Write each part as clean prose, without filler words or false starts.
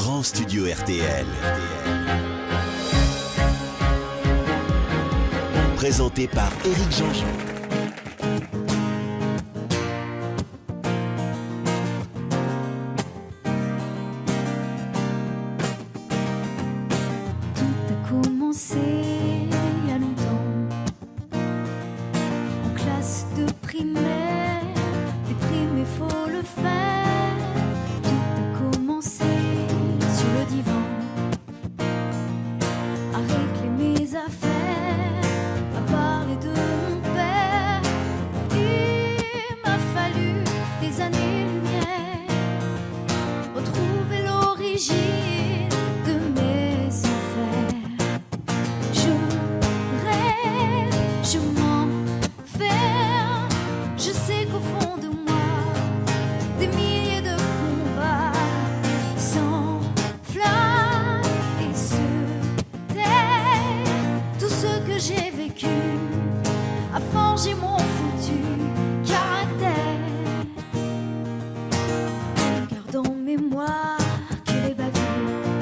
Grand Studio RTL. Présenté par Éric Jean-Jean. Tout a commencé il y a longtemps, en classe de primaire, déprimé faut le faire. Tout a commencé sur le divan, à régler mes affaires, à parler de mon père. Il m'a fallu des années-lumière, retrouver l'origine de mes affaires. Je rêve, je m'enferme, je sais qu'au fond de moi, des milliers de combats s'enflamment et se taisent. Tout ce que j'ai vécu a forgé mon foutu caractère. Garde en mémoire que les bavures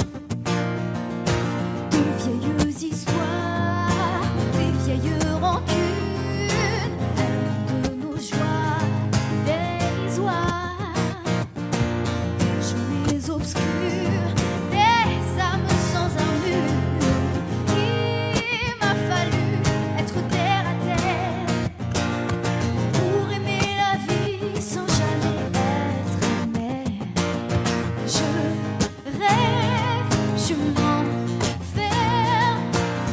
de vieilles histoires, des vieilles rancunes, elles rendent de nos joies dérisoires. Journées obscures, des âmes sans armure. Il m'a fallu être terre à terre pour aimer la vie sans jamais être mère. Je rêve, je m'enferme,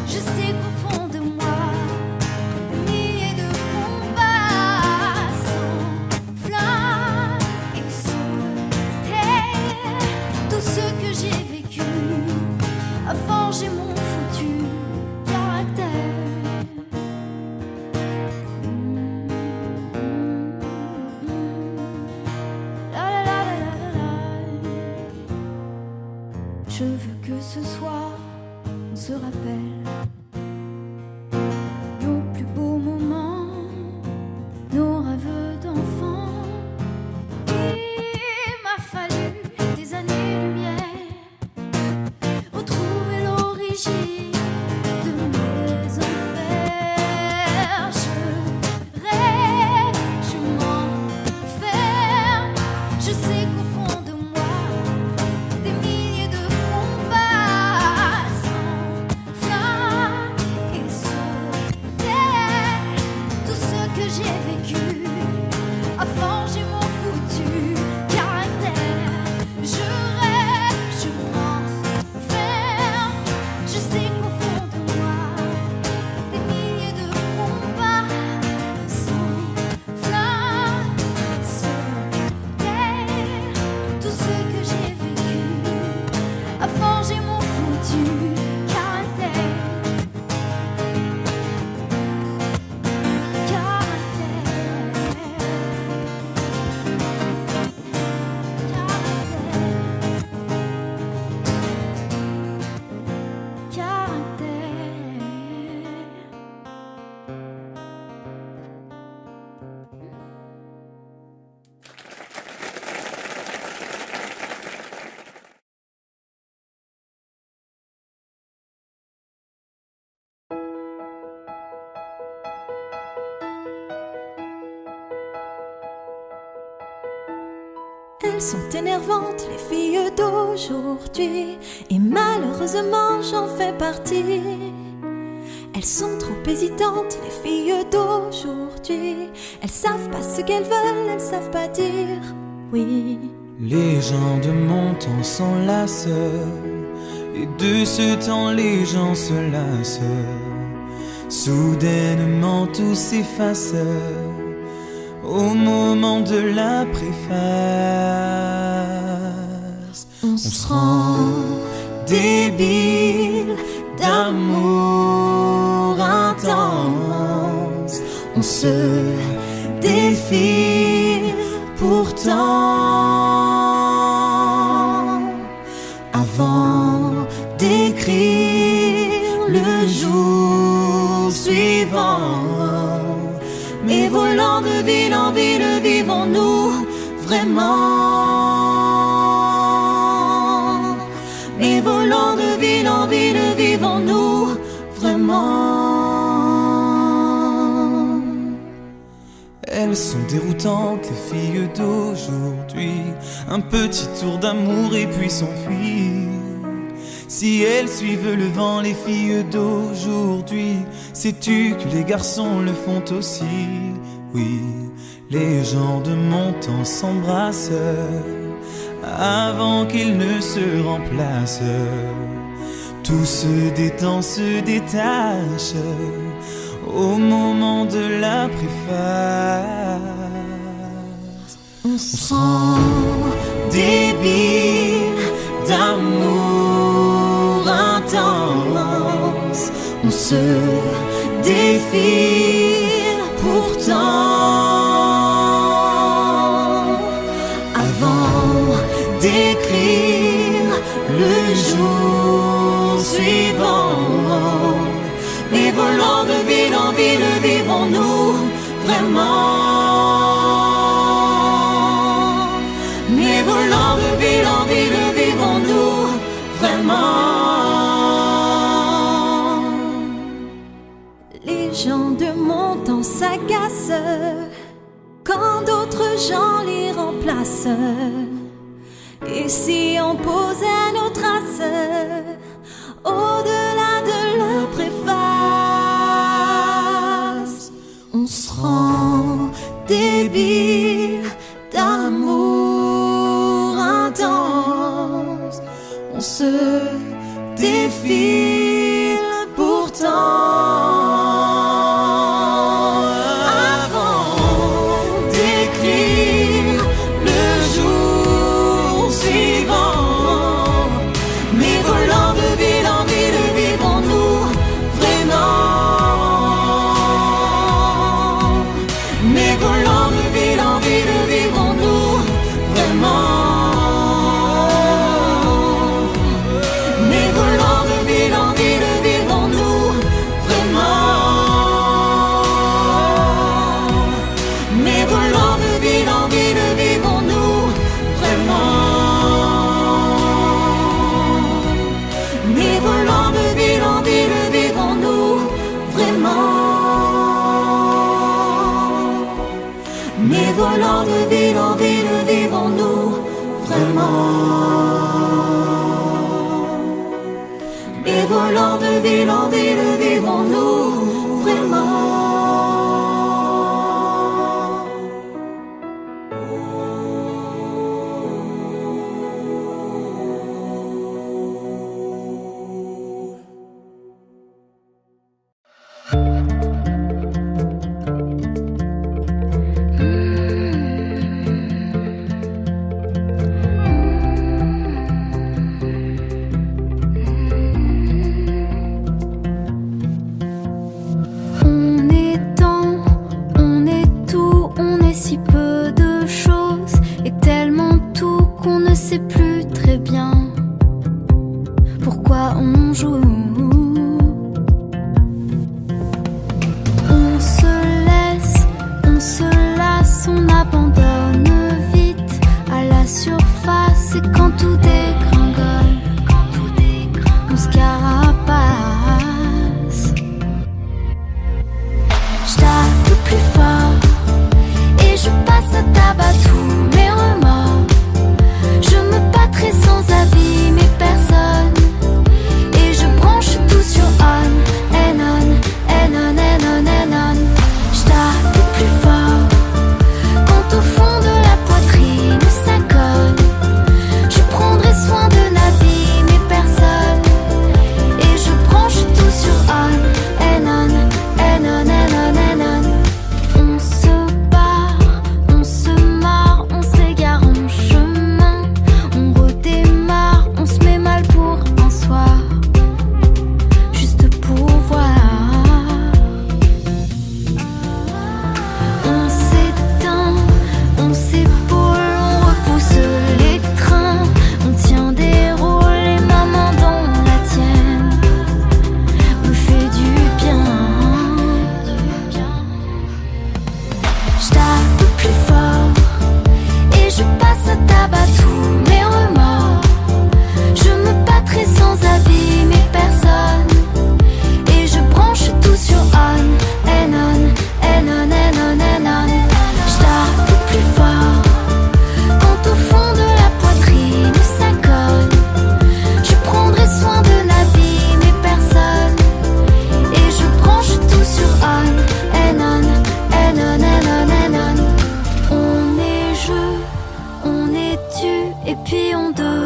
je sais qu'au fond de moi, des milliers de combats s'enflamment et se taisent. Tout ce que j'ai vécu a forgé mon foutu caractère. La la la la la la. Je veux que ce soir on se rappelle nos plus beaux moments, nos rêves d'enfants. Il m'a fallu des années-lumière, retrouver l'origine de mes affaires. Je rêve, je m'enferme, je sais qu'au fond de moi, des milliers de combats s'enflamment et se taisent. Tout ce que j'ai vécu a forgé mon foutu caractère. Je rêve, je m'enferme, je sais qu'au fond de moi, des milliers de combats s'enflamment et se taisent. Tout ce que j'ai vécu a forgé mon foutu caractère. Elles sont énervantes, les filles d'aujourd'hui, et malheureusement j'en fais partie. Elles sont trop hésitantes, les filles d'aujourd'hui. Elles savent pas ce qu'elles veulent, elles savent pas dire oui. Les gens de mon temps s'enlacent, et de ce temps les gens se lassent. Soudainement tout s'efface au moment de la préface. On se rend débile d'amour intense. On se défile pourtant avant d'écrire le jour suivant. Mais volant de ville en ville, vivons-nous vraiment? déroutantes les filles d'aujourd'hui. Un petit tour d'amour et puis s'enfuir. Si elles suivent le vent, les filles d'aujourd'hui, sais-tu que les garçons le font aussi? Oui, les gens de mon temps s'embrassent avant qu'ils ne se remplacent. Tout se détend, se détache au moment de la préface. On sent débile d'amour intense. On se défile pourtant avant d'écrire le jour suivant. Mais volant de ville en ville, vivons-nous vraiment? Mais volant de ville en ville, vivons-nous vraiment? Les gens de mon temps s'agacent quand d'autres gens les remplacent. Et si on posait nos traces au-delà de la préface, on se rend débile d'amour intense. On se défile pourtant avant d'écrire le jour suivant. Mais volant de ville en ville, vivons-nous vraiment? Mais volant de ville en ville, vivons-nous vraiment? Mais volant de ville en ville, vivons-nous vraiment? Mais volant de ville en ville, vivons-nous vraiment? Mais volant de ville en ville, vivons-nous vraiment? Mais volant de ville en ville, vivons-nous vraiment? Mais volant de ville en ville, vivons-nous vraiment? On est tant, on est tout, on est si peu de choses et tellement tout qu'on ne sait plus très bien pourquoi on joue. On se lasse, on abandonne vite à la surface et quand tout dégringole, on se carapace. Je tape plus fort et je passe à tabac tous mes remords. Je me battrai sans avis mais personne et je branche tout sur on and on and on and on and on. Je tape plus fort quand au fond de la poitrine ça colle. Je prends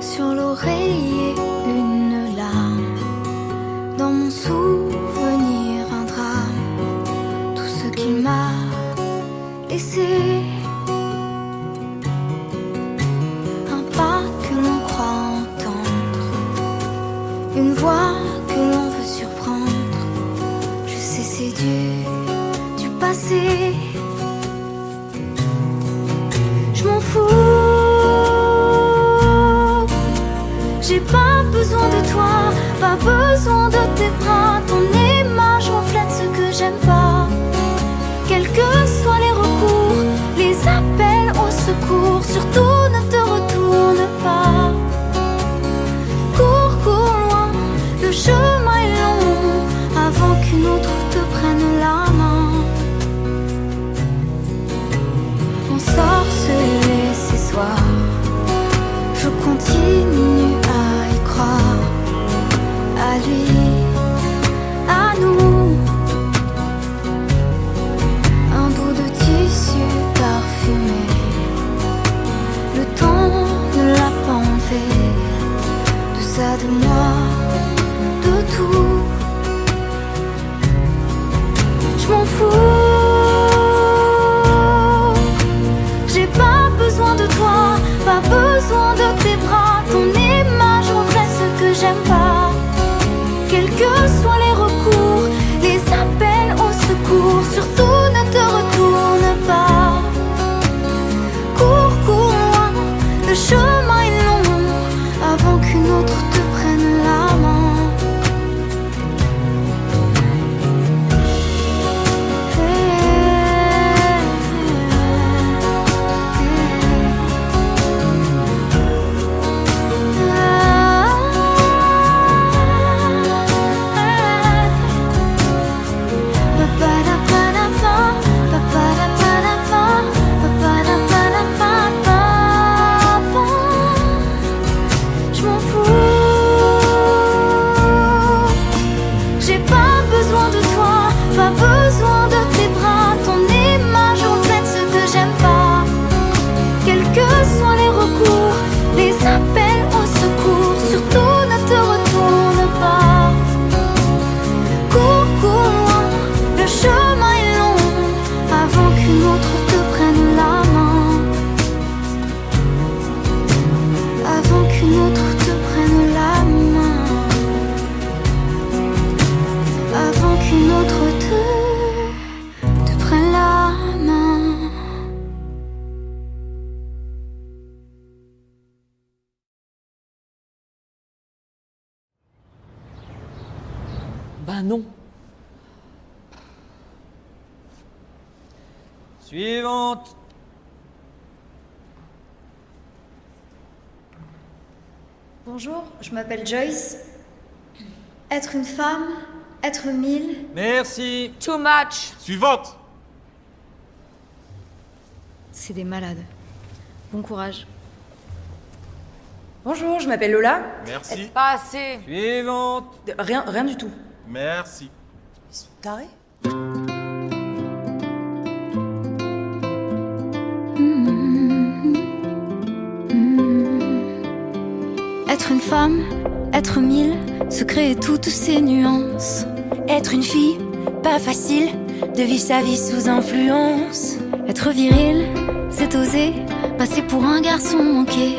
Sur l'oreiller, une larme. Dans mon souvenir, un drame. Tout ce qu'il m'a laissé. Un pas que l'on croit entendre. Une voix que l'on veut surprendre. Je sais, c'est du passé. Je m'en fous. J'ai pas besoin de toi, pas besoin de tes bras. Ton image reflète ce que j'aime pas. Quels que soient les recours, les appels au secours, surtout ne te retourne pas. Cours, cours loin, le chemin est long, avant qu'une autre te prenne la main. Ensorcelé ces soirs, je continue à y croire, à lui, à nous. Un bout de tissu parfumé, le temps ne l'a pas enlevé. De ça, de moi, de tout. Je m'en fous. J'ai pas besoin de toi, pas besoin de tes bras. Ton image reflète ce que j'aime pas. Quels que soient les recours, les appels au secours, surtout ne te retourne pas. Cours, cours loin, le chemin est long, avant qu'une autre te prenne la main. Je m'en fous. J'ai pas besoin de toi, pas besoin de tes bras. Ton image reflète ce que j'aime pas. Quels que soient les recours, les appels au secours, surtout ne te retourne pas. Cours, cours loin, le chemin est long, avant qu'une autre te prenne la main. Avant qu'une autre te prenne la main. Avant qu'une autre te prenne la main. Ben non. Suivante. Bonjour, je m'appelle Joyce. Être une femme, être 1000. Merci. Too much. Suivante. C'est des malades. Bon courage. Bonjour, je m'appelle Lola. Merci. Pas assez. Suivante. Rien du tout. Merci. Ils sont tarés. Être une femme, être mille, se créer toutes ces nuances. Être une fille, pas facile de vivre sa vie sous influence. Être viril, c'est oser passer pour un garçon manqué.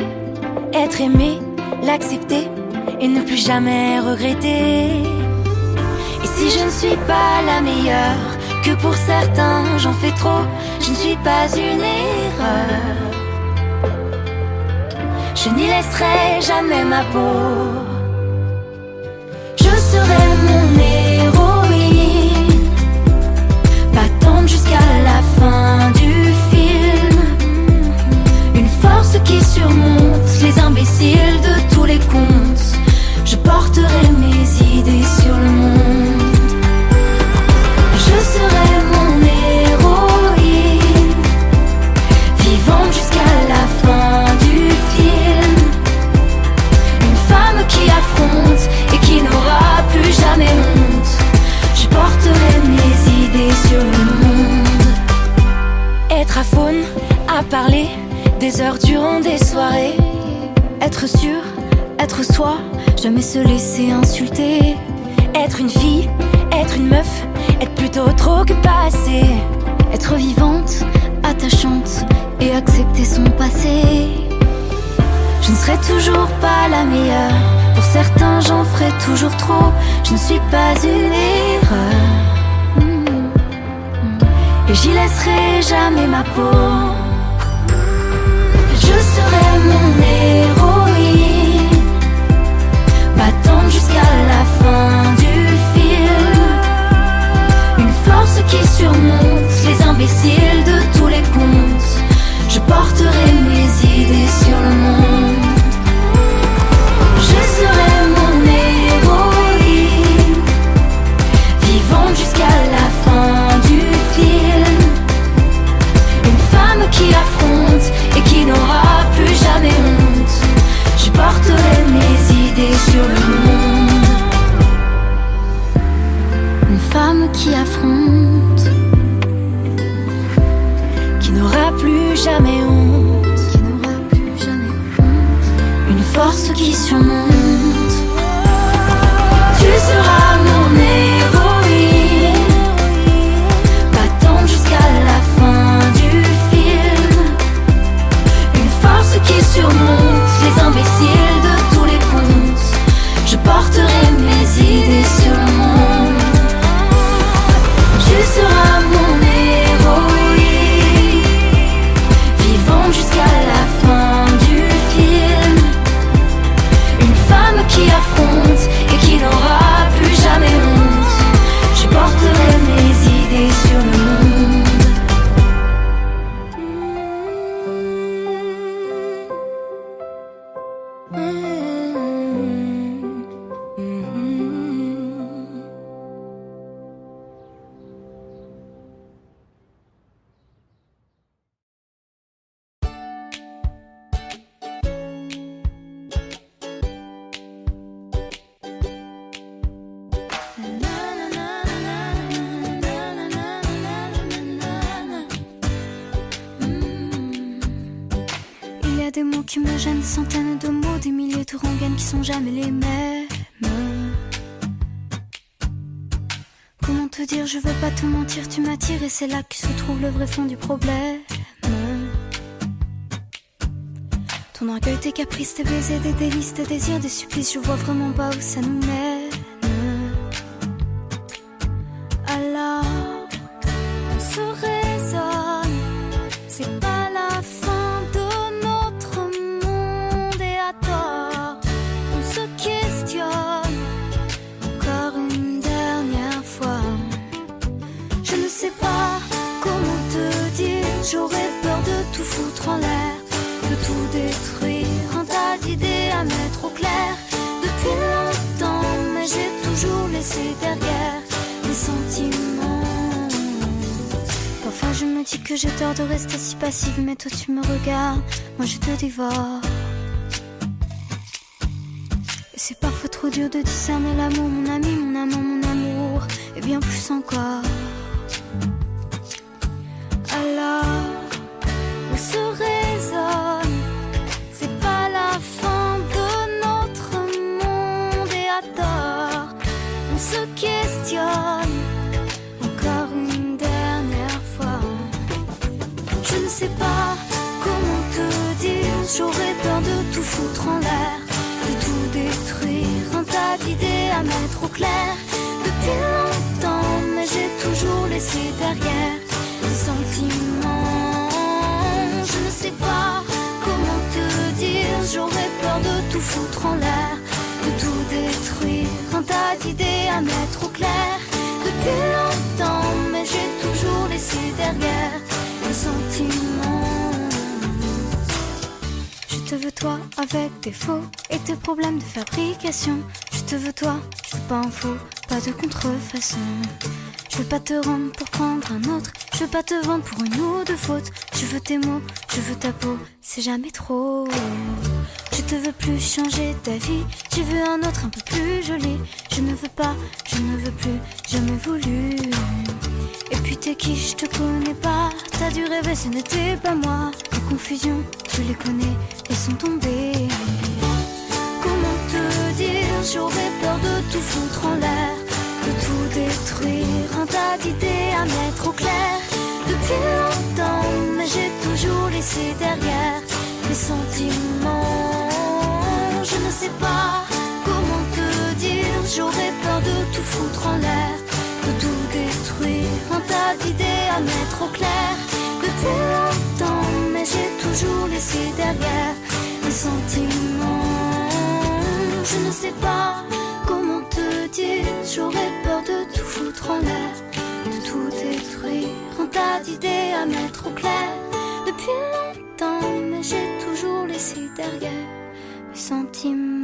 Être aimé, l'accepter et ne plus jamais regretter. Et si je ne suis pas la meilleure, que pour certains j'en fais trop, je ne suis pas une erreur. Je n'y laisserai jamais ma peau. Je serai mon héroïne, battante jusqu'à la fin du film. Une force qui surmonte les imbéciles de tous les contes. Je porterai mes idées sur le monde. Je serai mon héroïne, vivante jusqu'à la fin du film. Une femme qui affronte et qui n'aura plus jamais honte. Je porterai mes idées sur le monde. Être à faune, à parler, des heures durant des soirées. Être sûr, être soi, jamais se laisser insulter. Être une fille, être une meuf, être plutôt trop que pas assez. Être vivante, attachante et accepter son passé. Je ne serai toujours pas la meilleure, pour certains j'en ferai toujours trop. Je ne suis pas une erreur, et j'y laisserai jamais ma peau. Je serai mon héroïne, battante jusqu'à la fin du film. Une force qui surmonte les imbéciles de tous les contes. Je porterai mes idées sur le monde. Je serai mon héroïne, vivante jusqu'à la fin du film. Une femme qui affronte et qui n'aura plus jamais honte. Je porterai mes idées sur le monde. Une femme qui affronte, Qui n'aura plus jamais honte. qui n'aura plus jamais honte. Une force qui surmonte. Tu seras mon héroïne, battante jusqu'à la fin du film. Une force qui surmonte les imbéciles de tous les contes. Je porterai mes idées sur le monde. Tu seras mon héroïne, vivante jusqu'à la fin du film. Une femme qui affronte et qui n'aura plus jamais honte. Je porterai mes idées sur le monde. Il y a des mots qui me gênent, centaines de mots, des milliers de rengaines qui sont jamais les mêmes. Comment te dire, je veux pas te mentir, tu m'attires et c'est là que se trouve le vrai fond du problème. Ton orgueil, tes caprices, tes baisers, des délices, tes désirs, des supplices, je vois vraiment pas où ça nous mène. Alors, on se raisonne, c'est pas la fin de notre monde et à tort, on se questionne encore une dernière fois. Je ne sais pas comment te dire, j'aurais peur de tout foutre en l'air, de tout détruire, un tas d'idées à mettre au clair. Depuis longtemps, mais j'ai toujours laissé derrière les sentiments. Parfois je me dis que j'ai tort de rester si passive, mais toi tu me regardes, moi je te dévore. Et c'est parfois trop dur de discerner l'amour, mon ami, mon amant, mon amour. Et et bien plus encore. Alors, où se résonne, c'est pas la fin de notre monde et à tort, on se questionne encore une dernière fois. Je ne sais pas comment te dire, j'aurais peur de tout foutre en l'air, de tout détruire, un tas d'idées à mettre au clair. Depuis longtemps, mais j'ai toujours laissé derrière des sentiments. Je ne sais pas comment te dire, j'aurais peur de tout foutre en l'air, de tout détruire, un tas d'idées à mettre au clair. Depuis longtemps, mais j'ai toujours laissé derrière des sentiments. Je te veux toi avec tes faux et tes problèmes de fabrication. Je te veux toi, je veux pas un faux, pas de contrefaçon. Je veux pas te rendre pour prendre un autre, je veux pas te vendre pour une ou deux fautes. Je veux tes mots, je veux ta peau, c'est jamais trop. Je te veux plus changer ta vie, je veux un autre un peu plus joli. Je ne veux pas, je ne veux plus, jamais voulu. Et puis t'es qui, je te connais pas, t'as dû rêver, ce n'était pas moi. Les confusions, tu les connais, elles sont tombées. Comment te dire, j'aurais peur de tout foutre en l'air, de tout détruire, un tas d'idées à mettre au clair. Depuis longtemps, mais j'ai toujours laissé derrière mes sentiments. Je ne sais pas comment te dire, j'aurais peur de tout foutre en l'air, de tout détruire, un tas d'idées à mettre au clair. Depuis longtemps, mais j'ai toujours laissé derrière mes sentiments. Je ne sais pas comment te dire, j'aurais peur de tout foutre en l'air, de tout détruire, un tas d'idées à mettre au clair. Depuis longtemps, mais j'ai toujours laissé derrière mes sentiments.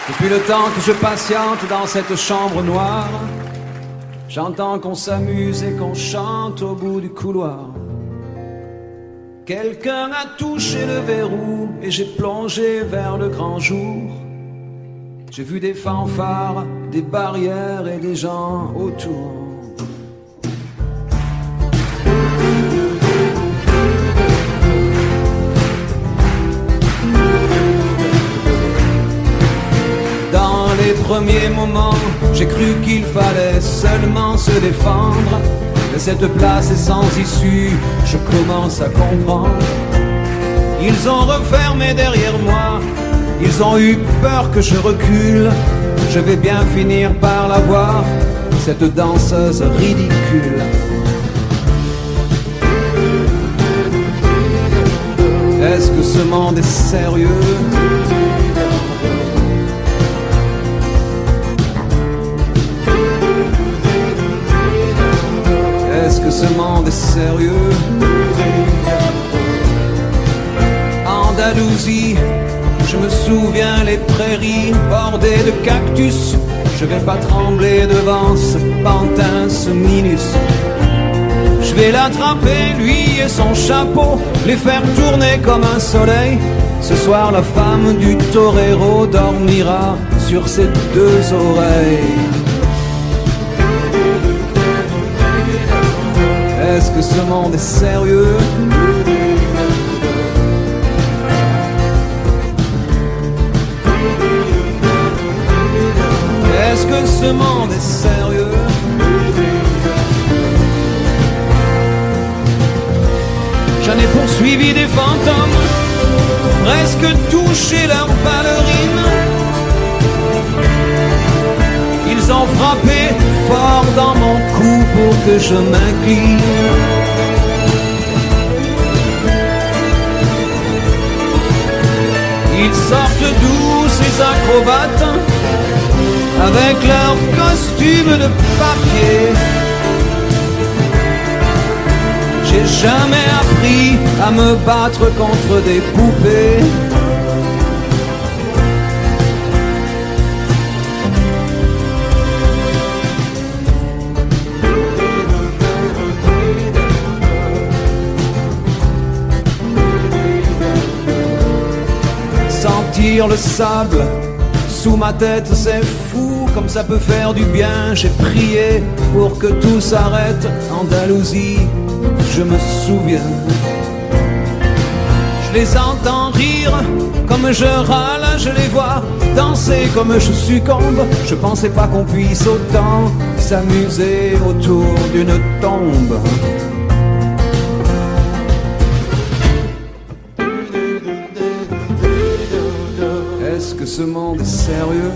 Depuis le temps que je patiente dans cette chambre noire, j'entends qu'on s'amuse et qu'on chante au bout du couloir. Quelqu'un a touché le verrou et j'ai plongé vers le grand jour. J'ai vu des fanfares, des barrières et des gens autour. Dans les premiers moments, j'ai cru qu'il fallait seulement se défendre. Mais cette place est sans issue, je commence à comprendre. Ils ont refermé derrière moi, ils ont eu peur que je recule. Je vais bien finir par la voir, cette danseuse ridicule. Est-ce que ce monde est sérieux? Est-ce que ce monde est sérieux? Andalousie. Je me souviens les prairies bordées de cactus. Je vais pas trembler devant ce pantin, ce minus. Je vais l'attraper, lui et son chapeau, les faire tourner comme un soleil. Ce soir la femme du torero dormira sur ses deux oreilles. Est-ce que ce monde est sérieux? Est-ce que ce monde est sérieux? J'en ai poursuivi des fantômes, presque touché leurs ballerines. Ils ont frappé fort dans mon cou pour que je m'incline. Ils sortent d'où ces acrobates, avec leurs costumes de papier. J'ai jamais appris à me battre contre des poupées. Sentir le sable sous ma tête, c'est fou, comme ça peut faire du bien. J'ai prié pour que tout s'arrête. Andalousie, je me souviens. Je les entends rire comme je râle, je les vois danser comme je succombe. Je pensais pas qu'on puisse autant s'amuser autour d'une tombe. Est-ce que ce monde est sérieux?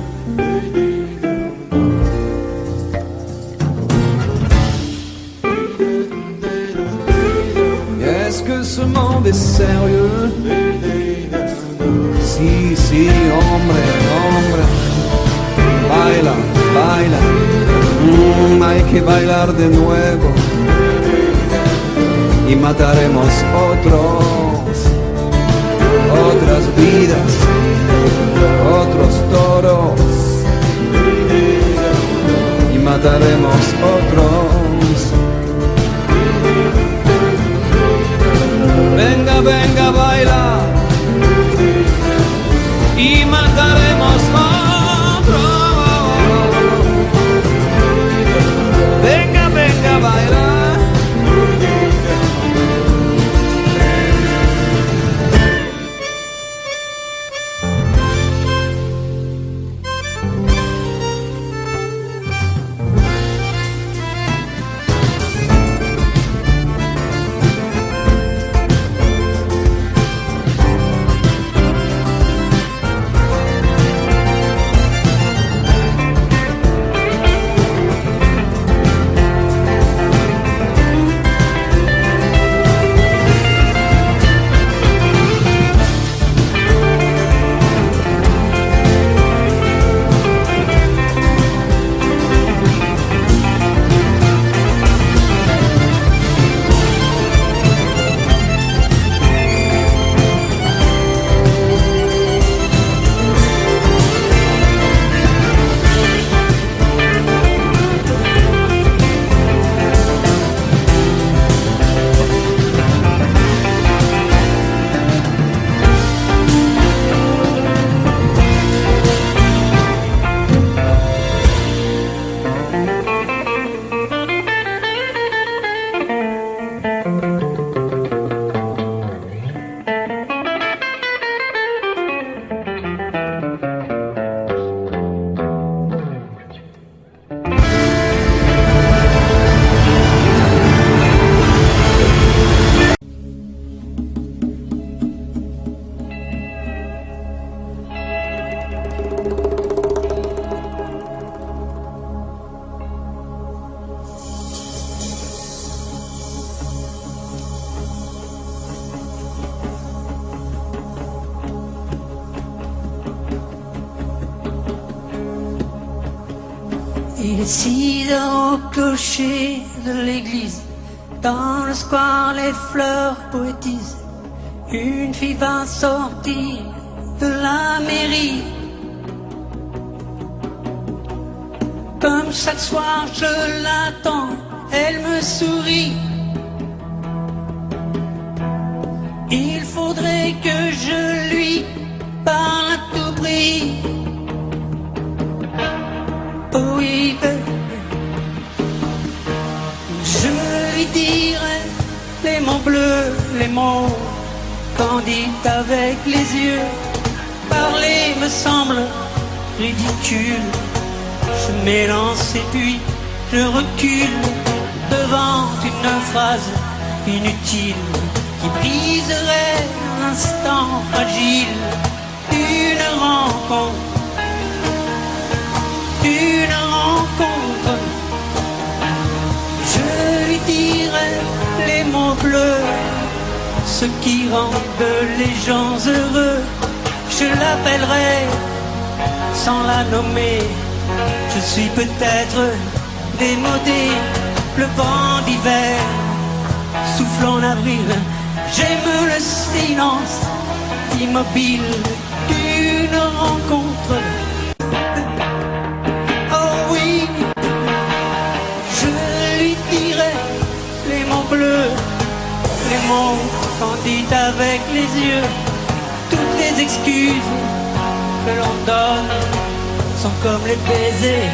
Est-ce que ce monde est sérieux? Si, si, hombre, hombre. Baila, baila. Hay que bailar de nuevo. Y mataremos otras vidas, otros toros. Y mataremos otros. Venga, venga, baila. Y mataremos otros. Venga, venga, baila. Il est 6 heures au clocher de l'église. Dans le square, les fleurs poétisent. Une fille va sortir de la mairie. Comme chaque soir je l'attends, elle me sourit. Il faudrait que je lui parle à tout prix. Oh oui, je lui dirai les mots bleus, les mots candides avec les yeux. Parler me semble ridicule. Je m'élance et puis je recule devant une phrase inutile qui briserait l'instant fragile d'une rencontre. Une rencontre, je lui dirai les mots bleus, ce qui rendent les gens heureux. Je l'appellerai sans la nommer. Je suis peut-être démodé, le vent d'hiver souffle en avril. J'aime le silence immobile d'une rencontre. Oh oui, je lui dirai les mots bleus, les mots candides avec les yeux. Toutes les excuses que l'on donne sont comme les baisers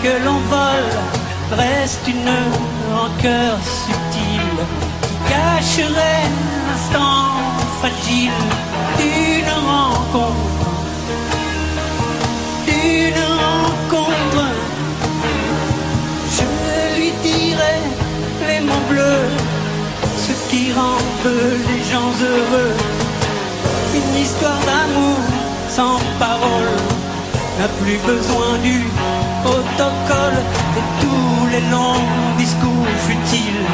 que l'on vole. Reste une rancœur subtile qui cacherait l'instant fragile d'une rencontre. D'une rencontre, je lui dirai les mots bleus, ce qui rendent les gens heureux. Une histoire d'amour sans parole n'a plus besoin du protocole et tous les longs discours futiles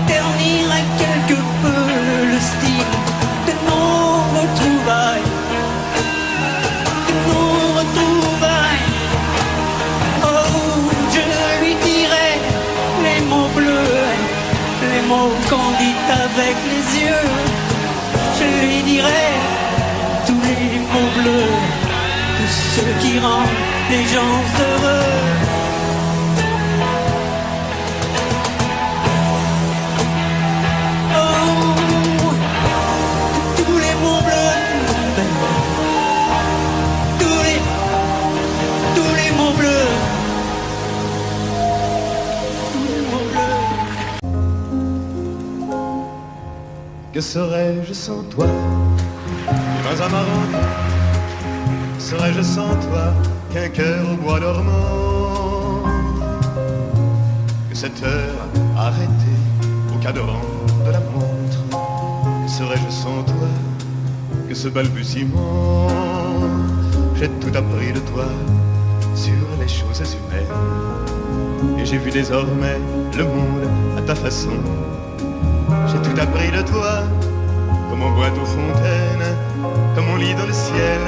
terniraient quelque peu le style de nos retrouvailles. De nos retrouvailles. Oh, je lui dirai les mots bleus, les mots candides avec les yeux. Je lui dirai tous les mots bleus, ce qui rend les gens heureux. Oh, tous les mots bleus, tous les mots bleus, tous les mots bleus. Que serais-je sans toi? Dans un marron, serais-je sans toi qu'un cœur au bois dormant? Que cette heure arrêtée au cadran de la montre? Que serais-je sans toi que ce balbutiement? J'ai tout appris de toi sur les choses humaines, et j'ai vu désormais le monde à ta façon. J'ai tout appris de toi, comme on boit aux fontaines, comme on lit dans le ciel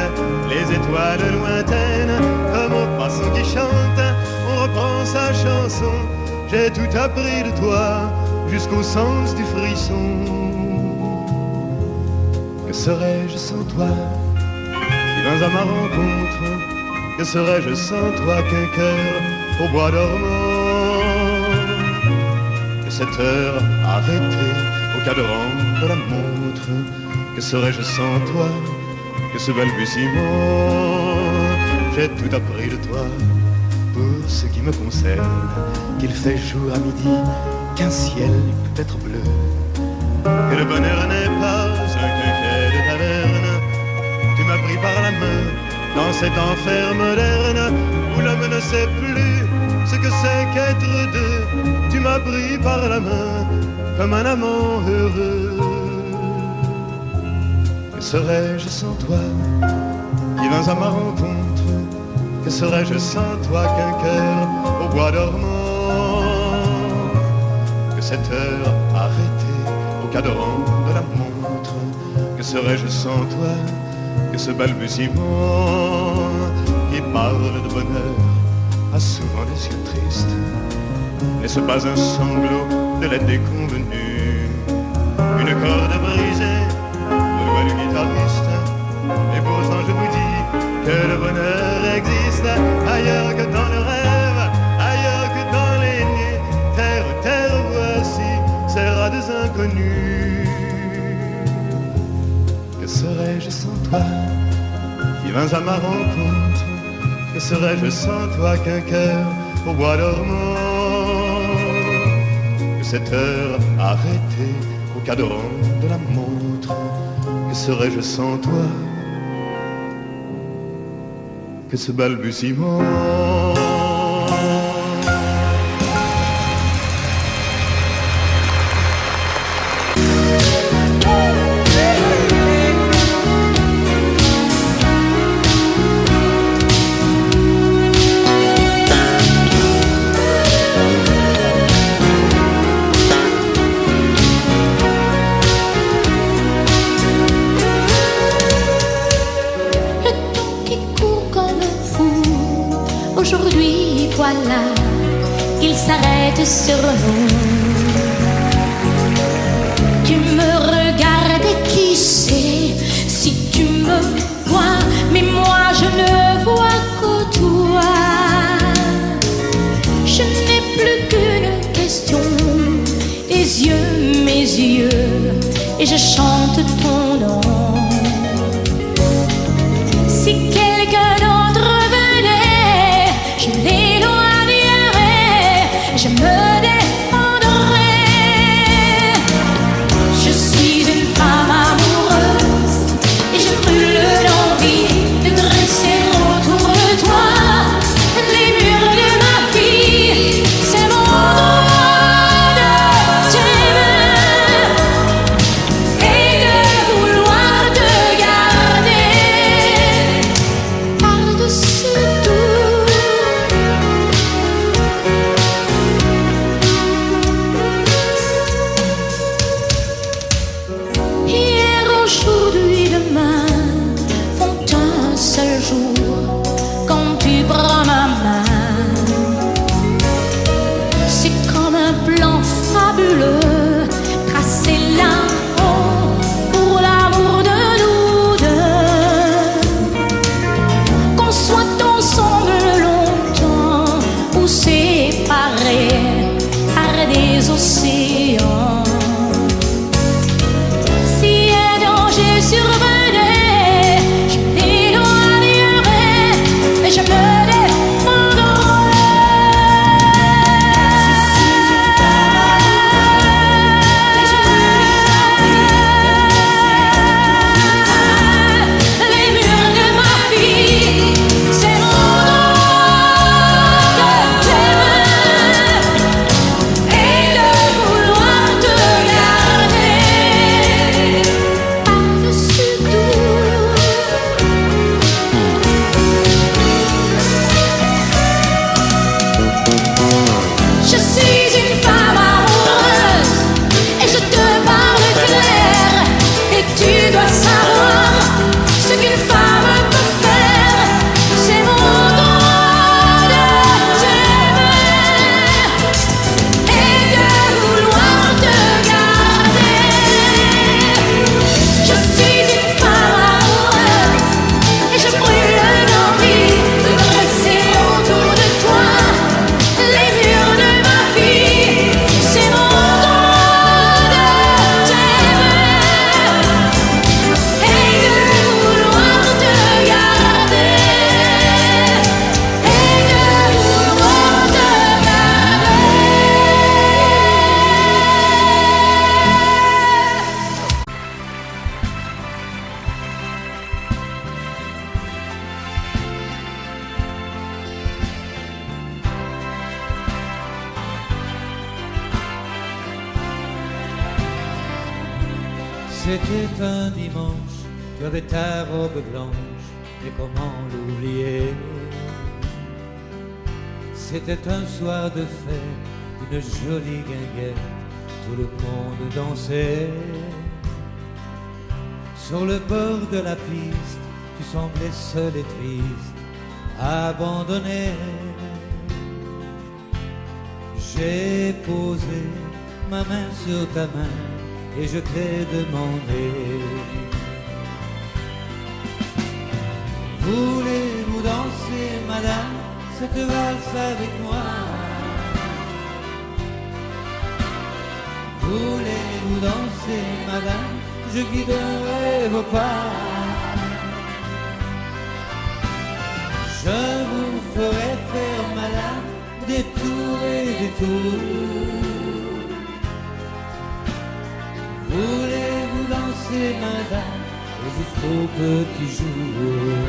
les étoiles lointaines, comme au passant qui chante, on reprend sa chanson. J'ai tout appris de toi, jusqu'au sens du frisson. Que serais-je sans toi, qui vins à ma rencontre? Que serais-je sans toi qu'un cœur au bois dormant? Que cette heure arrêtée au cadran de la montre? Que serais-je sans toi que ce balbutiement? J'ai tout appris de toi pour ce qui me concerne, qu'il fait jour à midi, qu'un ciel peut être bleu, que le bonheur n'est pas un quinquet de taverne. Tu m'as pris par la main dans cet enfer moderne où l'homme ne sait plus ce que c'est qu'être deux. Tu m'as pris par la main comme un amant heureux. Que serais-je sans toi, qui vins à ma rencontre? Que serais-je sans toi qu'un cœur au bois dormant? Que cette heure arrêtée au cadran de la montre? Que serais-je sans toi que ce balbutiement qui parle de bonheur a souvent des yeux tristes? N'est-ce pas un sanglot de la déconvenue, une corde brisée serais-je sans toi? Si vins à ma rencontre, que serais-je sans toi qu'un cœur au bois dormant? Que cette heure arrêtée au cadran de la montre, que serais-je sans toi? Que ce balbutiement. Aujourd'hui, voilà, il s'arrête sur nous. Tu me regardes et qui sait si tu me vois, mais moi je ne vois que toi. Je n'ai plus qu'une question, tes yeux, mes yeux, et je chante ton nom. Si quelqu'un d'autre venait, je l'éloignerais, je me défendrais. Je suis une femme amoureuse et je brûle d'envie de dresser autour de toi les murs de ma vie. C'est mon droit de t'aimer et de vouloir te garder par-dessus tout. Hier, aujourd'hui, demain font un seul jour quand tu prends ma main. C'est comme un plan fabuleux tracé là-haut pour l'amour de nous deux. Qu'on soit ensemble longtemps ou séparés par des océans. Si un danger survenait, je l'éloignerais, mais je me les murs de ma vie, c'est mon droit de t'aimer et de vouloir te garder par-dessus tout. Je suis une femme amoureuse et je te parle clair, et tu dois savoir ce qu'une femme peut faire. C'est mon droit de t'aimer et de vouloir te garder. Je suis une femme amoureuse et je brûle d'envie de dresser autour de toi les murs de ma vie. C'est mon droit de t'aimer et de vouloir te garder et de vouloir te C'était un dimanche, tu avais ta robe blanche, et comment l'oublier? C'était un soir de fête, une jolie guinguette, tout le monde dansait. Sur le bord de la piste, tu semblais seul et triste, abandonné. J'ai posé ma main sur ta main et je t'ai demandé: voulez-vous danser, madame, cette valse avec moi? Voulez-vous danser, madame, je guiderai vos pas. Je vous ferai faire, madame, des tours et des tours. Voulez-vous danser, madame, jusqu'au petit jour?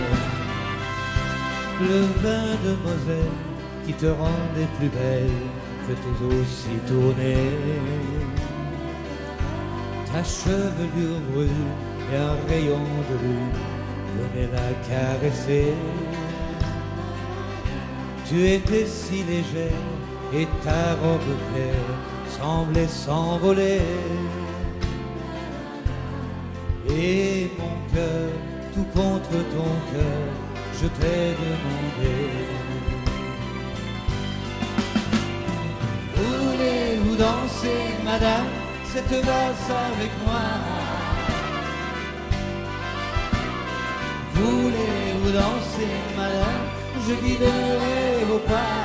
Le vin de Moselle qui te rendait plus belle peut aussi tourner. Ta chevelure brune et un rayon de lune venait la caresser. Tu étais si légère et ta robe claire semblait s'envoler. Et mon cœur, tout contre ton cœur, je t'ai demandé. Voulez-vous danser, madame, cette valse avec moi? Voulez-vous danser, madame, je guiderai vos pas.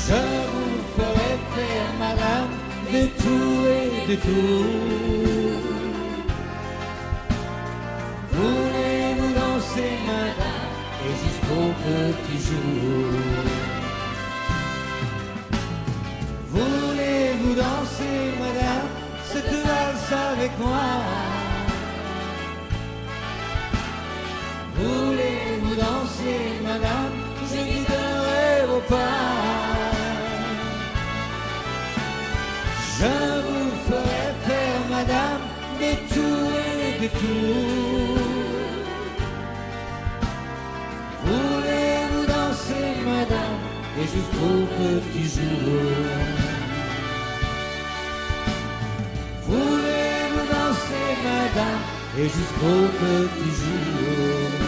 Je vous ferai faire, madame, des tours et des tours. Voulez-vous danser, madame, et jusqu'au petit jour? Voulez-vous danser, madame, cette valse avec moi? Voulez-vous danser, madame, je guiderai vos pas. Je vous ferai faire, madame, des tours et des tours. Voulez-vous danser, madame, et jusqu'au petit jour? Voulez-vous danser, madame, et jusqu'au petit jour?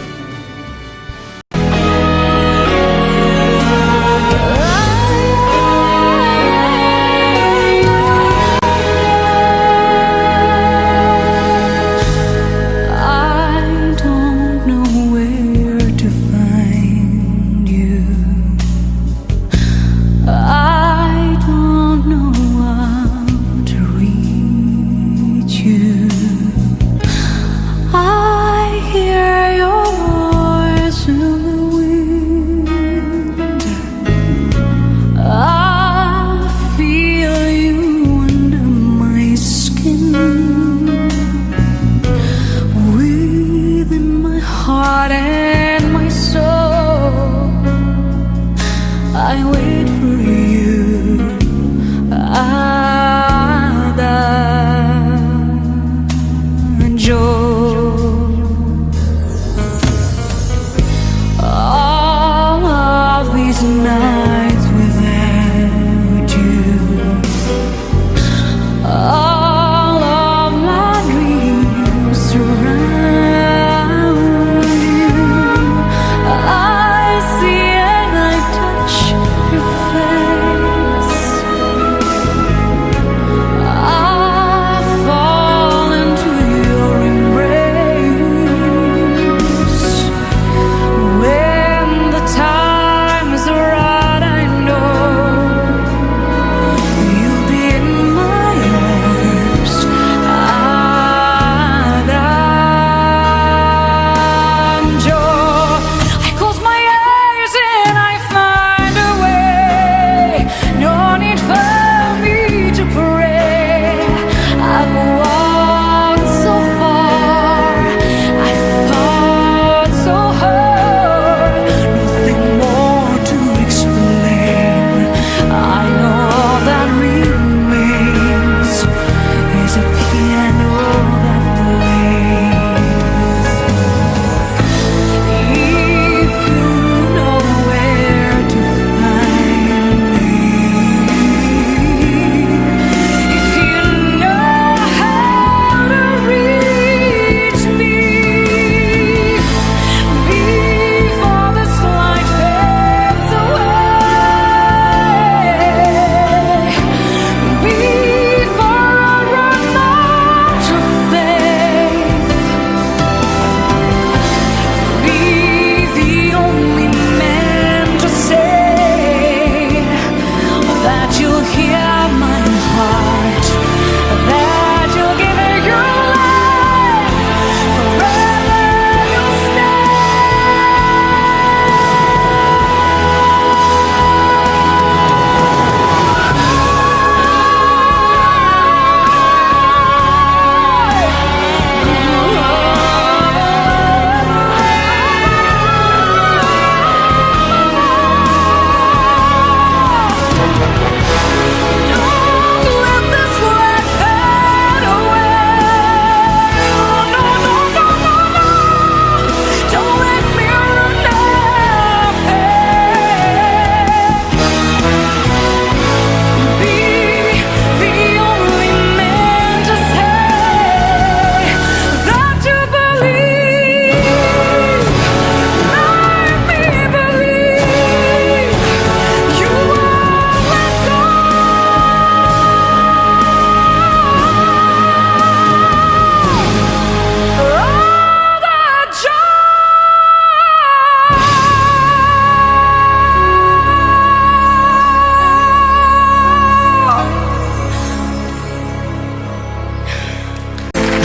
I hear your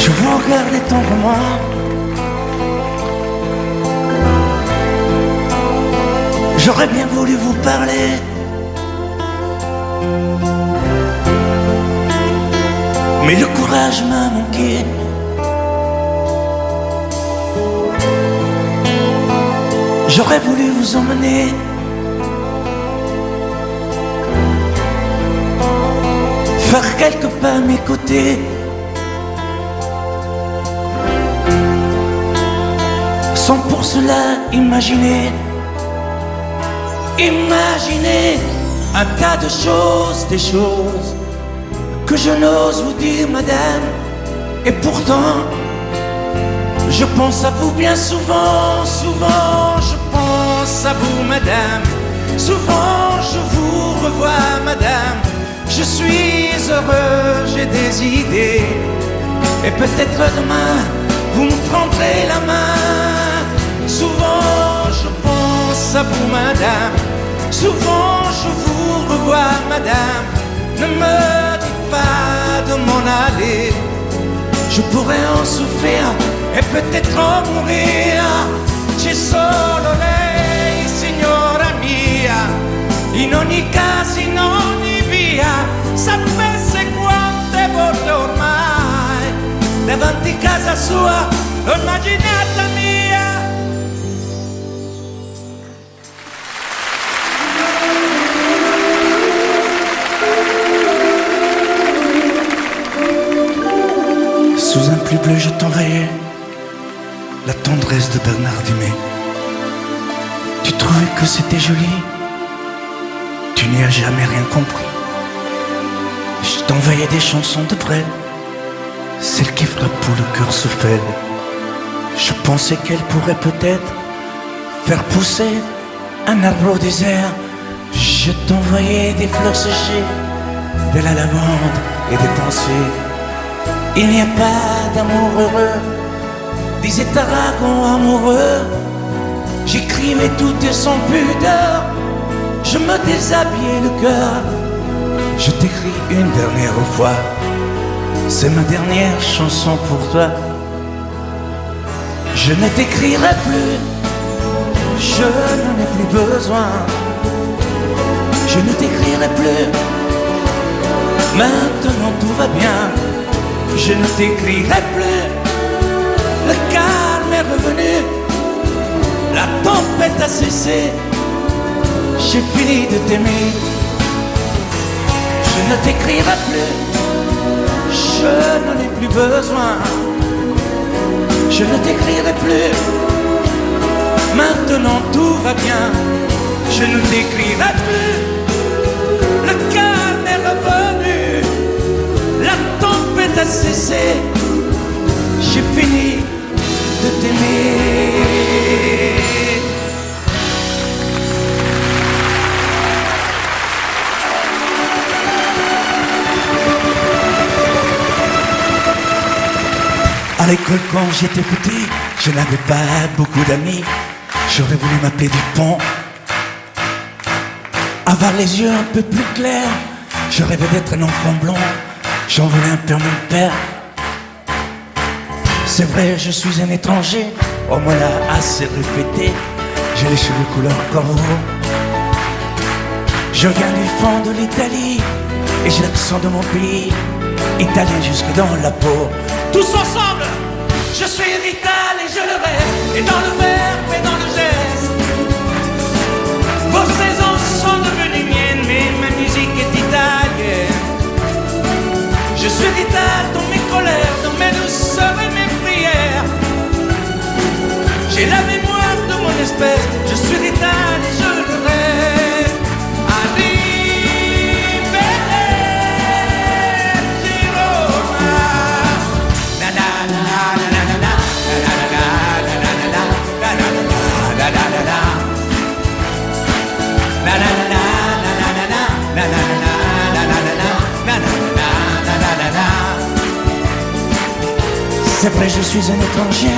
Je vous regardais tendrement. J'aurais bien voulu vous parler. Mais le courage m'a manqué. J'aurais voulu vous emmener faire quelques pas à mes côtés, sans pour cela imaginer un tas de choses, des choses que je n'ose vous dire, madame. Et pourtant, je pense à vous bien souvent, souvent je pense à vous, madame. Souvent je vous revois, madame. Je suis heureux, j'ai des idées. Et peut-être demain, vous me prendrez la main. Souvent je pense à vous, madame. Souvent je vous revois, madame. Ne me dites pas de m'en aller. Je pourrais en souffrir e peut-être en mourir. C'è solo lei, signora mia, in ogni caso, in ogni via. Sapesse quante volte ormai davanti casa sua l'ho immaginata mia. Sous un pluie bleu je t'envoyais la tendresse de Bernard Dumay. Tu trouvais que c'était joli, tu n'y as jamais rien compris. Je t'envoyais des chansons de Brel, celles qui frappent où le cœur se fêle. Je pensais qu'elle pourrait peut-être faire pousser un arbre au désert. Je t'envoyais des fleurs séchées, de la lavande et des pensées. Il n'y a pas d'amour heureux, disait Aragon amoureux. J'écrivais tout et sans pudeur, je me déshabillais le cœur. Je t'écris une dernière fois, c'est ma dernière chanson pour toi. Je ne t'écrirai plus, je n'en ai plus besoin. Je ne t'écrirai plus, maintenant tout va bien. Je ne t'écrirai plus, le calme est revenu, la tempête a cessé, j'ai fini de t'aimer. Je ne t'écrirai plus, je n'en ai plus besoin. Je ne t'écrirai plus, maintenant tout va bien. Je ne t'écrirai plus, le calme est revenu, la tempête a cessé, j'ai fini de t'aimer. À l'école quand j'étais petit, je n'avais pas beaucoup d'amis. J'aurais voulu m'appeler Dupont, avoir les yeux un peu plus clairs. Je rêvais d'être un enfant blond, j'en voulais un peu à mon père. C'est vrai, je suis un étranger, on me l'a assez répété. J'ai les cheveux couleur corbeau. Je viens du fond de l'Italie et j'ai l'accent de mon pays, italien jusque dans la peau. Tous ensemble, je suis vital et je le reste, et dans le verbe et dans le geste. Vos saisons sont devenues miennes, mais ma musique est italienne. Je suis vital dans mes colères, dans mes douceurs et mes prières. J'ai la mémoire de mon espèce, je suis vital et je le reste. C'est vrai, je suis un étranger,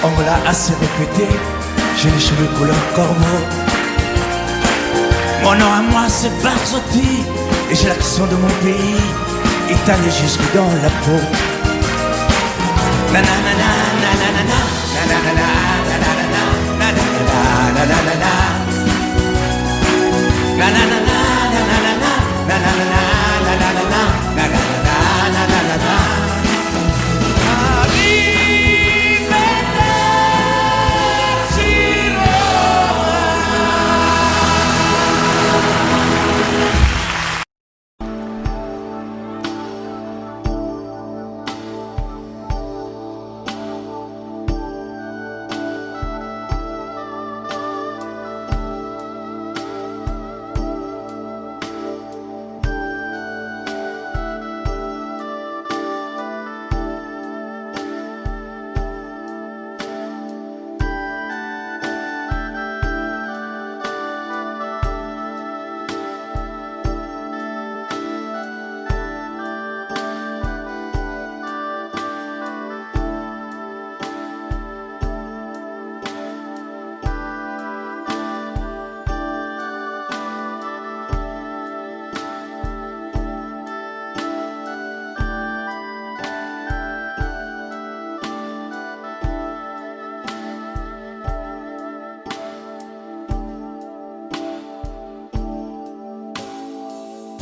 on me l'a assez répété. J'ai les cheveux couleur corbeau. Mon nom à moi c'est Barzotti, et j'ai l'accent de mon pays, italien jusque dans la peau. La la la la la la la la la la la la la la la la la la la la. La la la la la la la la la la la la la la la la la la la.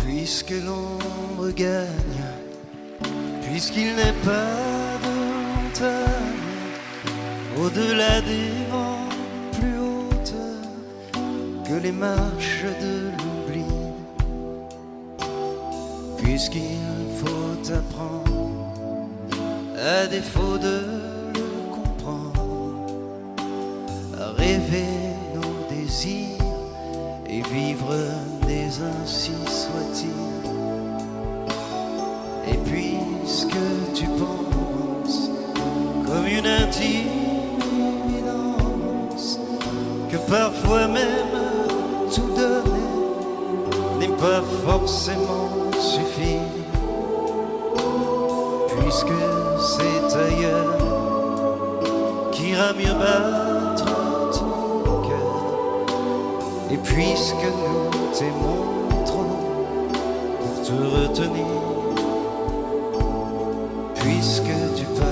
Puisque l'ombre gagne, puisqu'il n'est pas de montagne au-delà des vents plus hautes que les marches de l'oubli, puisqu'il faut apprendre, à défaut de le comprendre, à rêver nos désirs et vivre des ainsi soit-il. Et puisque tu penses comme une intime évidence que parfois même tout donner n'est pas forcément suffire, puisque c'est ailleurs qu'ira mieux battre ton cœur, et puisque nous t'aimons trop pour te retenir, puisque tu pars.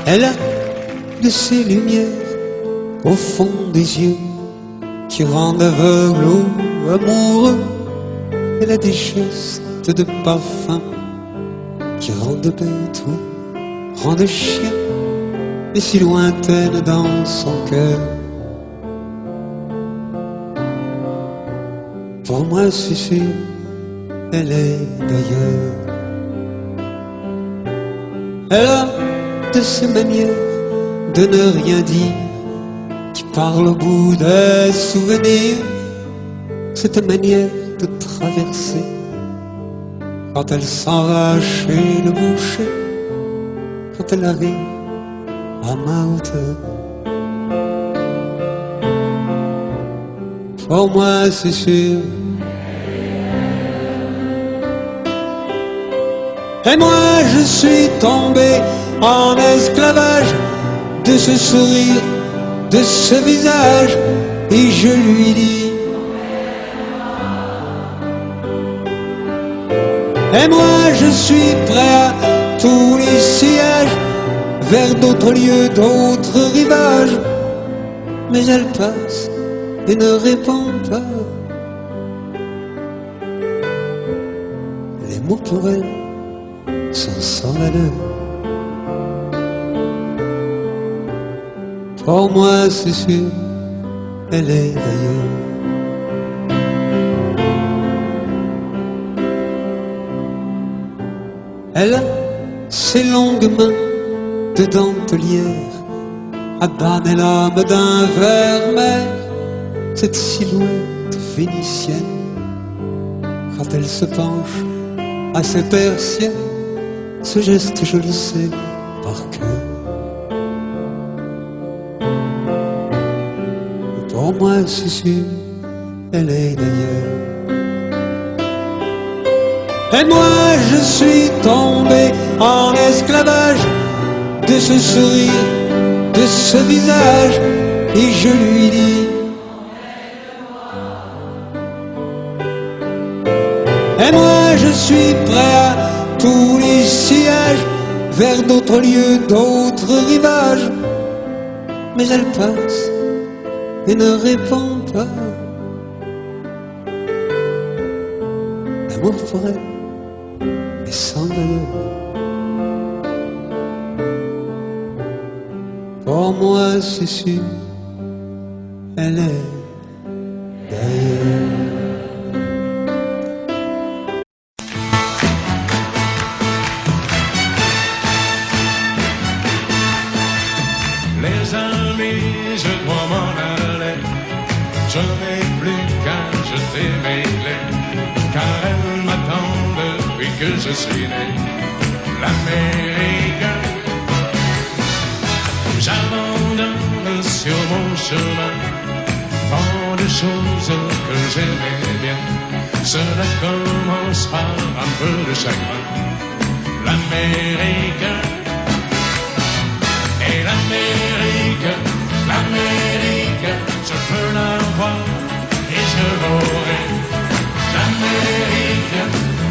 Elle a de ces lumières au fond des yeux qui rendent aveugle ou amoureux. Elle a des gestes de parfum qui rendent bête ou rendent chien, mais si lointaine dans son cœur. Pour moi c'est sûr, elle est d'ailleurs. Elle a de ces manières de ne rien dire qui parle au bout des souvenirs. Cette manière de traverser quand elle s'en va chez le boucher, quand elle arrive à ma hauteur. Pour moi c'est sûr. Et moi je suis tombé en esclavage de ce sourire, de ce visage, et je lui dis: et moi je suis prêt à tous les sillages, vers d'autres lieux, d'autres rivages. Mais elle passe et ne répond pas. Les mots pour elle sont sans valeur. Pour moi c'est sûr, elle est d'ailleurs. Elle a ses longues mains de dentelière à banner l'âme d'un vermeil. Cette silhouette vénitienne, quand elle se penche à ses persiennes, ce geste je le sais par cœur. Pour moi c'est sûr, elle est d'ailleurs. Et moi je suis tombé en esclavage de ce sourire, de ce visage, et je lui dis: et moi je suis prêt à tous les sillages, vers d'autres lieux, d'autres rivages. Mais elle passe et ne répond pas. L'amour pour elle est sans valeur. Pour moi c'est sûr, elle est d'ailleurs. Les amis, je dois m'en aller. Je n'ai plus qu'à jeter mes clés, car elles m'attendent depuis que je suis né. L'Amérique, j'abandonne sur mon chemin tant de choses que j'aimais bien. Cela commence par un peu de chagrin. L'Amérique, et l'Amérique, l'Amérique, je peux la voir et je l'aurai. L'Amérique,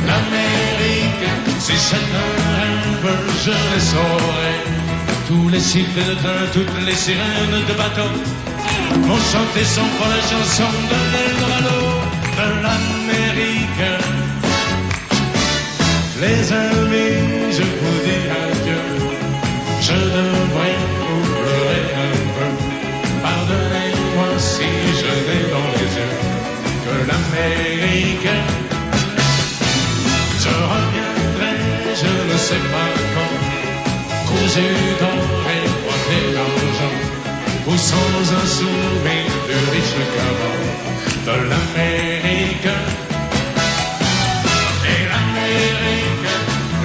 l'Amérique, si c'est un rêve, je les saurai. Tous les cycles de train, toutes les sirènes de bateau vont chanter son pour la chanson de l'Eldorado de l'Amérique. Les amis, je vous dis adieu. Je devrais vous pleurer un peu. Pardonnez-moi si je n'ai dans les yeux que l'Amérique. Je reviendrai, je ne sais pas quand, cousu d'or et coiffé d'argent, ou sans un souvenir du riche caveau de l'Amérique. Et l'Amérique,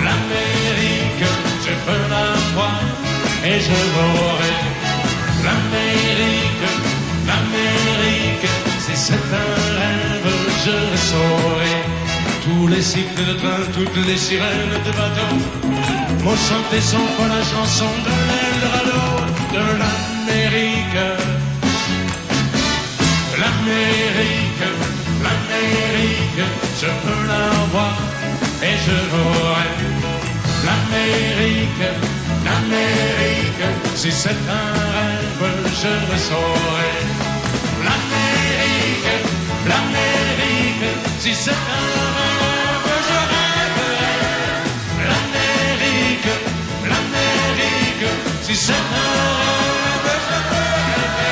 l'Amérique, je peux la voir et je l'aurai. L'Amérique, l'Amérique, si c'est un rêve, je le saurai. Tous les cycles de train, toutes les sirènes de bateau m'ont chanté son pour la chanson de l'Eldorado de l'Amérique. L'Amérique, l'Amérique, je peux la voir et je l'aurai. L'Amérique, l'Amérique, Si c'est un rêve, je le saurai. L'Amérique, l'Amérique, si c'est un rêve, je rêverai. L'Amérique, l'Amérique, si c'est un rêve, je rêverai.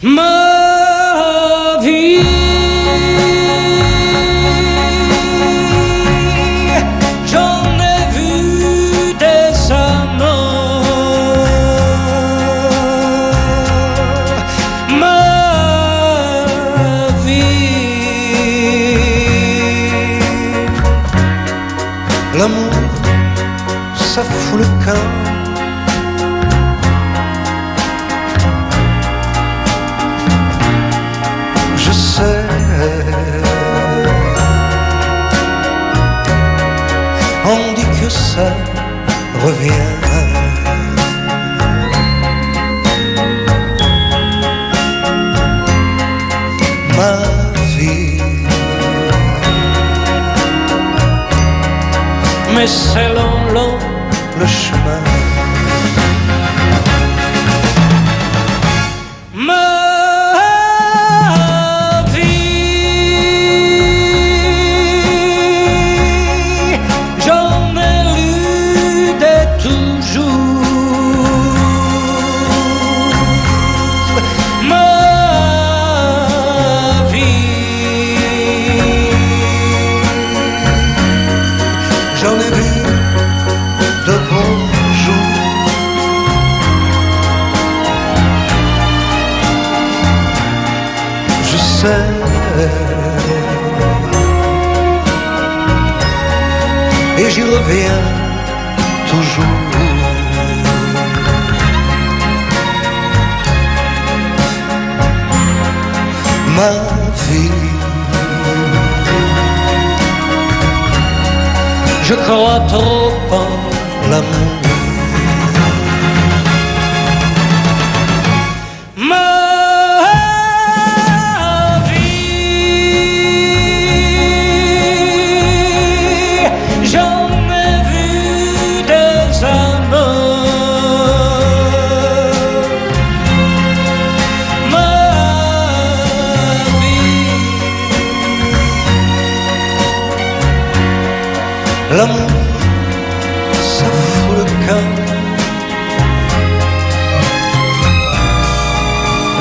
Ma vie, j'en ai vu des amants. Ma vie, l'amour, ça fout le camp. On dit que ça revient. Ma vie, mais c'est long le chemin. J'en ai vu de beaux jours. Je sais, et j'y reviens toujours. Ma vie, je crois trop en l'amour. Ma vie, j'en ai vu des amants. Ma vie, l'amour, ça fout le camp.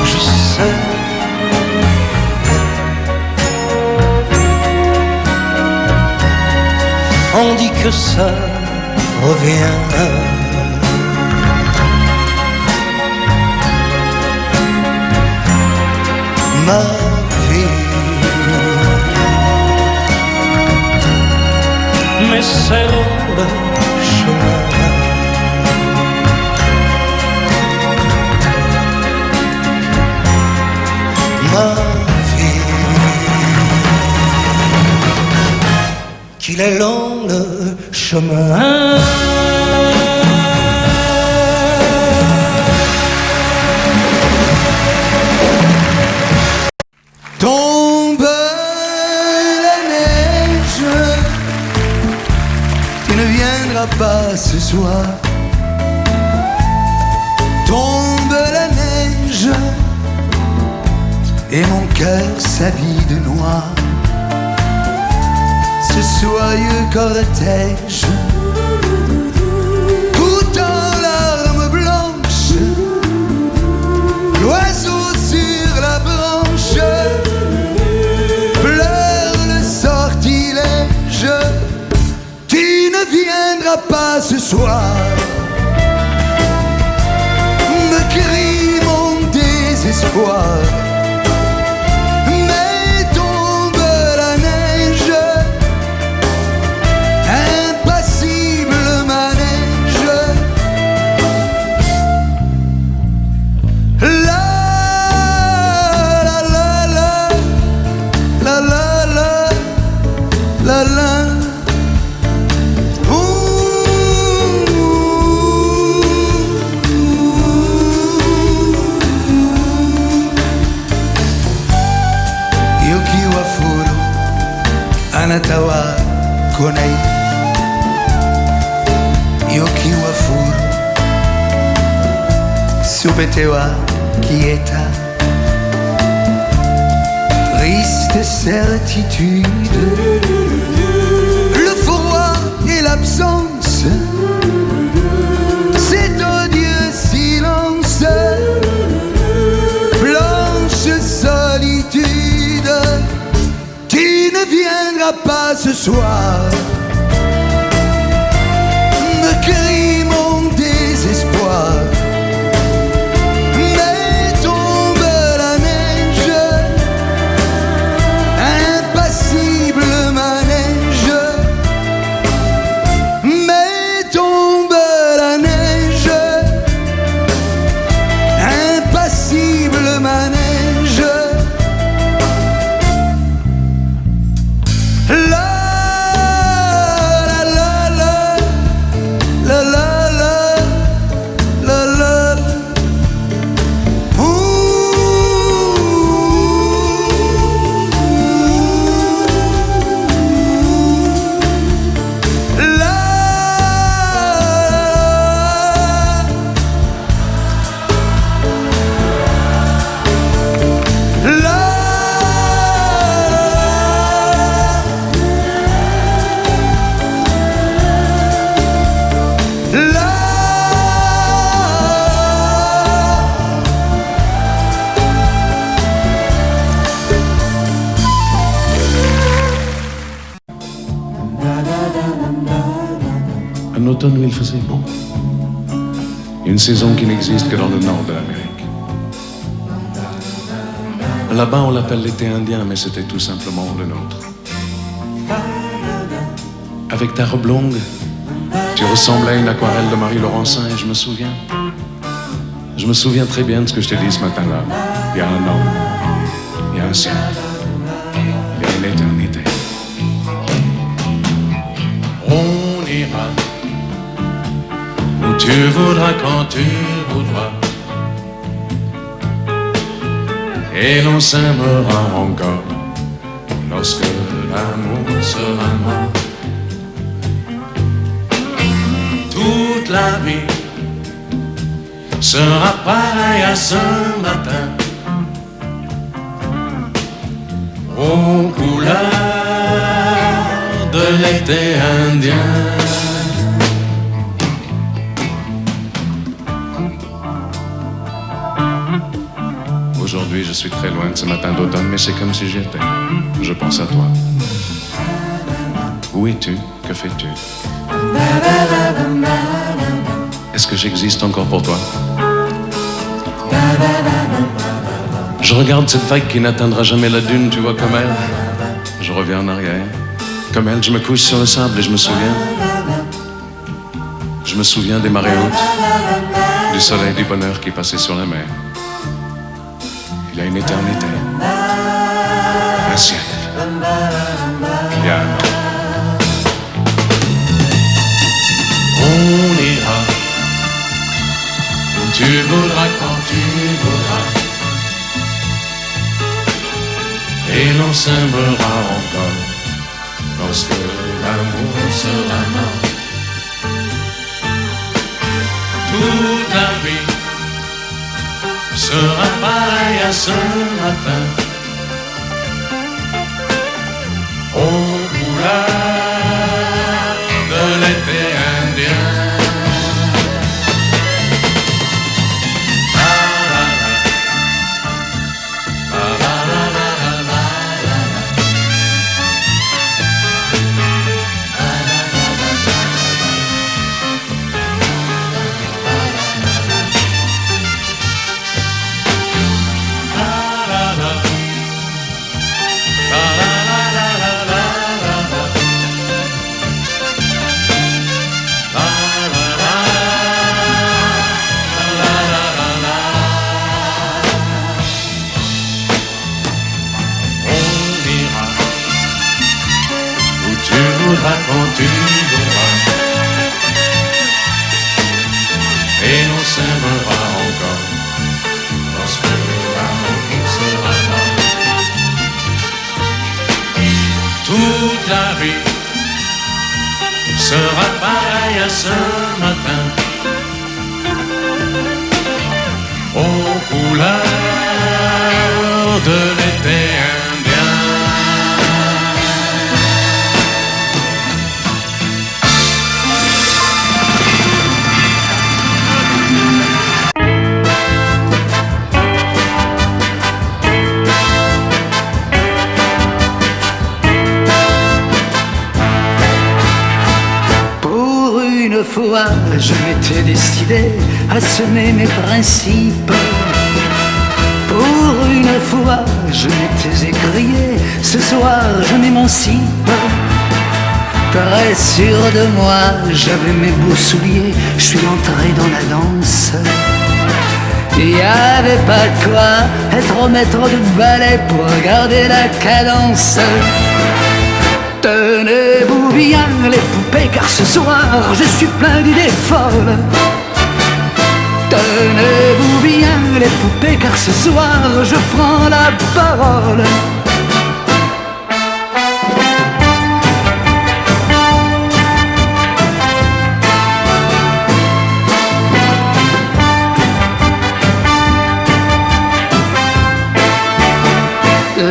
Je sais, on dit que ça revient. Ma vie, mais c'est long le chemin. Ma vie, qu'il est long le chemin. Tombe la neige, tu ne viendras pas ce soir. Tombe la neige, et mon cœur s'habille de noir. Ce soyeux cortège, tout en larmes blanches, l'oiseau sur la branche pas ce soir, me crie mon désespoir. Mais tombe la neige, impassible manège. La la la la la la la la la. Anatawa konai yokiwa furu subetewa quieta. Triste certitude, le froid et l'absence, cet odieux silence, blanche solitude qui ne viendra pas ce soir, me crie mon désespoir. Mais tombe la neige, impassible manège. Mais tombe la neige, impassible manège. Un automne où il faisait beau. Une saison qui n'existe que dans le nord de l'Amérique. Là-bas, on l'appelle l'été indien, mais c'était tout simplement le nôtre. Avec ta robe longue, tu ressemblais à une aquarelle de Marie Laurencin et je me souviens très bien de ce que je t'ai dit ce matin-là. Il y a un an, il y a un siècle, il y a une éternité. On ira où tu voudras quand tu voudras, et l'on s'aimera encore lorsque l'amour sera mort. Toute la vie sera pareille à ce matin, aux couleurs de l'été indien. Aujourd'hui, je suis très loin de ce matin d'automne, mais c'est comme si j'y étais. Je pense à toi. Où es-tu? Que fais-tu? Est-ce que j'existe encore pour toi? Je regarde cette vague qui n'atteindra jamais la dune, tu vois, comme elle. Je reviens en arrière. Comme elle, je me couche sur le sable et je me souviens. Je me souviens des marées hautes, du soleil, du bonheur qui passait sur la mer. Il y a une éternité, un siècle, il y a un an. On ira où tu voudras quand tu voudras, et l'on s'aimera encore lorsque l'amour sera mort. Toute la vie sera pareille à ce matin, aux couleurs de l'été indien. tu voudras. Et l'on s'aimera encore lorsque l'amour sera là. Toute la vie sera pareille à ce matin, aux couleurs de l'été indien. Pour une fois, je m'étais décidé à semer mes principes. Pour une fois, je m'étais écrié, ce soir je m'émancipe. Très sûr de moi, j'avais mes beaux souliers, je suis entré dans la danse. Il n'y avait pas de quoi être au maître de ballet pour garder la cadence. Tenez-vous bien les poupées, car ce soir je suis plein d'idées folles. Tenez-vous bien les poupées, car ce soir je prends la parole.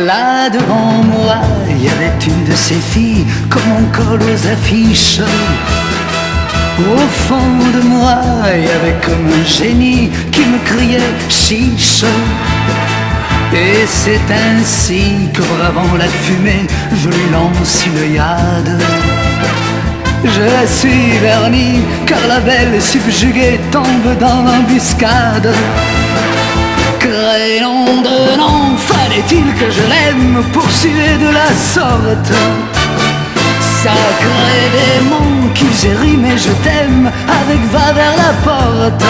Là devant moi, il y avait une de ces filles, comme on colle aux affiches. Au fond de moi, il y avait comme un génie qui me criait chiche. Et c'est ainsi que bravant la fumée, je lui lance une œillade. Je suis verni, car la belle subjuguée tombe dans l'embuscade. Crénom de nom, fallait-il que je l'aime pour suer de la sorte? Sacré démon qui j'ai rimé je t'aime avec va vers la porte.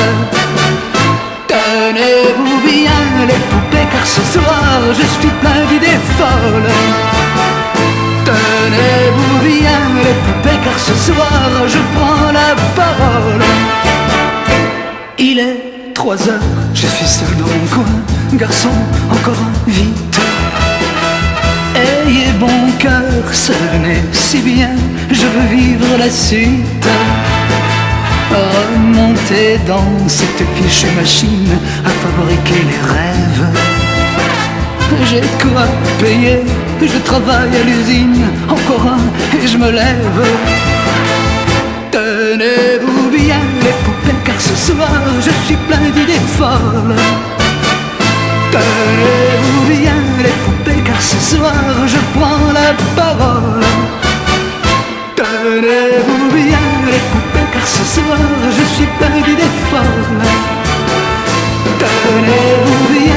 Tenez-vous bien les poupées, car ce soir je suis plein d'idées folles. Tenez-vous bien les poupées, car ce soir je prends la parole. Il est 3 heures, je suis seul dans mon coin. Garçon, encore vite. Ayez bon cœur, ça venait si bien, je veux vivre la suite. Remonter dans cette fichue machine à fabriquer les rêves. J'ai quoi payer, je travaille à l'usine, encore un et je me lève. Tenez-vous bien les poupées, car ce soir je suis plein d'idées folles. Tenez-vous bien les poupées, car ce soir je prends la parole. Tenez-vous bien les poupées, car ce soir je suis plein d'idées folles. Tenez-vous bien